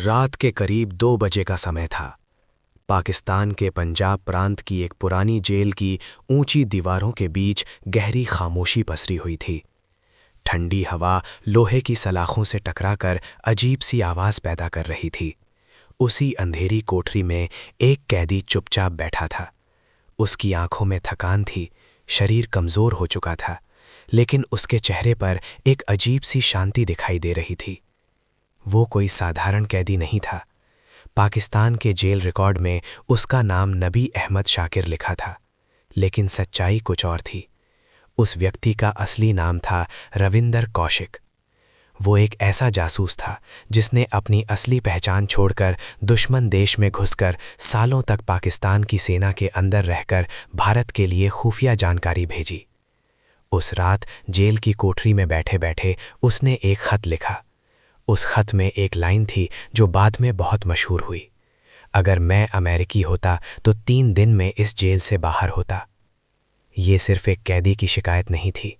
रात के करीब 2 बजे का समय था। पाकिस्तान के पंजाब प्रांत की एक पुरानी जेल की ऊंची दीवारों के बीच गहरी खामोशी पसरी हुई थी। ठंडी हवा लोहे की सलाखों से टकराकर अजीब सी आवाज़ पैदा कर रही थी। उसी अंधेरी कोठरी में एक कैदी चुपचाप बैठा था। उसकी आंखों में थकान थी, शरीर कमज़ोर हो चुका था, लेकिन उसके चेहरे पर एक अजीब सी शांति दिखाई दे रही थी। वो कोई साधारण कैदी नहीं था। पाकिस्तान के जेल रिकॉर्ड में उसका नाम नबी अहमद शाकिर लिखा था, लेकिन सच्चाई कुछ और थी। उस व्यक्ति का असली नाम था रविंदर कौशिक। वो एक ऐसा जासूस था जिसने अपनी असली पहचान छोड़कर दुश्मन देश में घुसकर सालों तक पाकिस्तान की सेना के अंदर रहकर भारत के लिए खुफिया जानकारी भेजी। उस रात जेल की कोठरी में बैठे बैठे उसने एक खत लिखा। उस खत में एक लाइन थी जो बाद में बहुत मशहूर हुई। अगर मैं अमेरिकी होता तो 3 दिन में इस जेल से बाहर होता। ये सिर्फ एक कैदी की शिकायत नहीं थी,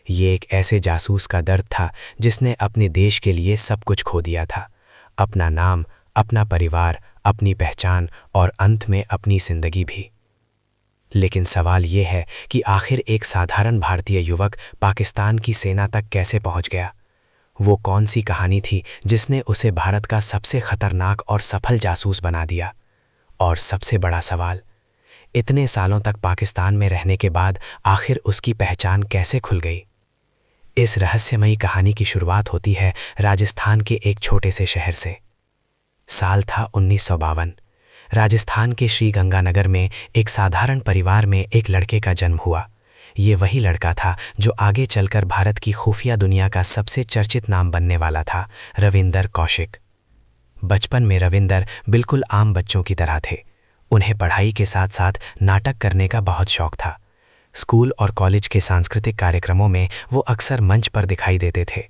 ये एक ऐसे जासूस का दर्द था जिसने अपने देश के लिए सब कुछ खो दिया था, अपना नाम, अपना परिवार, अपनी पहचान और अंत में अपनी जिंदगी भी। लेकिन सवाल ये है कि आखिर एक साधारण भारतीय युवक पाकिस्तान की सेना तक कैसे पहुंच गया? वो कौन सी कहानी थी जिसने उसे भारत का सबसे खतरनाक और सफल जासूस बना दिया? और सबसे बड़ा सवाल, इतने सालों तक पाकिस्तान में रहने के बाद आखिर उसकी पहचान कैसे खुल गई? इस रहस्यमयी कहानी की शुरुआत होती है राजस्थान के एक छोटे से शहर से। साल था 1952। राजस्थान के श्री गंगानगर में एक साधारण परिवार में एक लड़के का जन्म हुआ। ये वही लड़का था जो आगे चलकर भारत की खुफिया दुनिया का सबसे चर्चित नाम बनने वाला था, रविंदर कौशिक। बचपन में रविंदर बिल्कुल आम बच्चों की तरह थे। उन्हें पढ़ाई के साथ साथ नाटक करने का बहुत शौक था। स्कूल और कॉलेज के सांस्कृतिक कार्यक्रमों में वो अक्सर मंच पर दिखाई देते थे।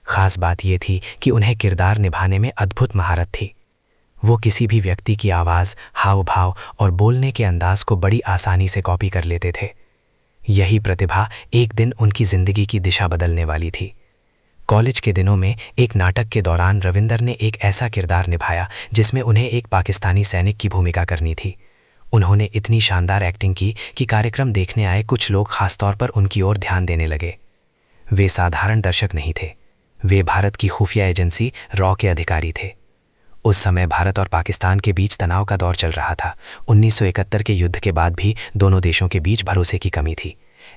खास बात ये थी कि उन्हें किरदार निभाने में अद्भुत महारत थी। वो किसी भी व्यक्ति की आवाज़, हाव भाव और बोलने के अंदाज को बड़ी आसानी से कॉपी कर लेते थे। यही प्रतिभा एक दिन उनकी जिंदगी की दिशा बदलने वाली थी। कॉलेज के दिनों में एक नाटक के दौरान रविंदर ने एक ऐसा किरदार निभाया जिसमें उन्हें एक पाकिस्तानी सैनिक की भूमिका करनी थी। उन्होंने इतनी शानदार एक्टिंग की कि कार्यक्रम देखने आए कुछ लोग खासतौर पर उनकी ओर ध्यान देने लगे। वे साधारण दर्शक नहीं थे, वे भारत की खुफिया एजेंसी रॉ के अधिकारी थे। उस समय भारत और पाकिस्तान के बीच तनाव का दौर चल रहा था। 1971 के युद्ध के बाद भी दोनों देशों के बीच भरोसे की कमी थी।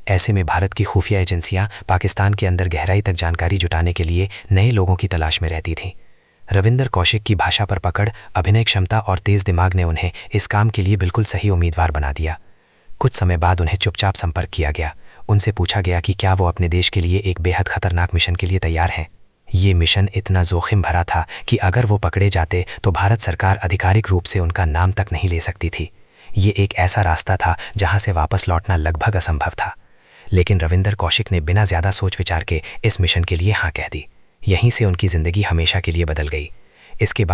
ऐसे में भारत की खुफिया एजेंसियां पाकिस्तान के अंदर गहराई तक जानकारी जुटाने के लिए नए लोगों की तलाश में रहती थीं। रविंदर कौशिक की भाषा पर पकड़, अभिनय क्षमता और तेज दिमाग ने उन्हें इस काम के लिए बिल्कुल सही उम्मीदवार बना दिया। कुछ समय बाद उन्हें चुपचाप संपर्क किया गया। उनसे पूछा गया कि क्या वो अपने देश के लिए एक बेहद खतरनाक मिशन के लिए तैयार हैं। ये मिशन इतना जोखिम भरा था कि अगर वो पकड़े जाते तो भारत सरकार आधिकारिक रूप से उनका नाम तक नहीं ले सकती थी। ये एक ऐसा रास्ता था जहां से वापस लौटना लगभग असंभव था। लेकिन रविंदर कौशिक ने बिना ज़्यादा सोच विचार के इस मिशन के लिए हाँ कह दी। यहीं से उनकी ज़िंदगी हमेशा के लिए बदल गई। इसके बाद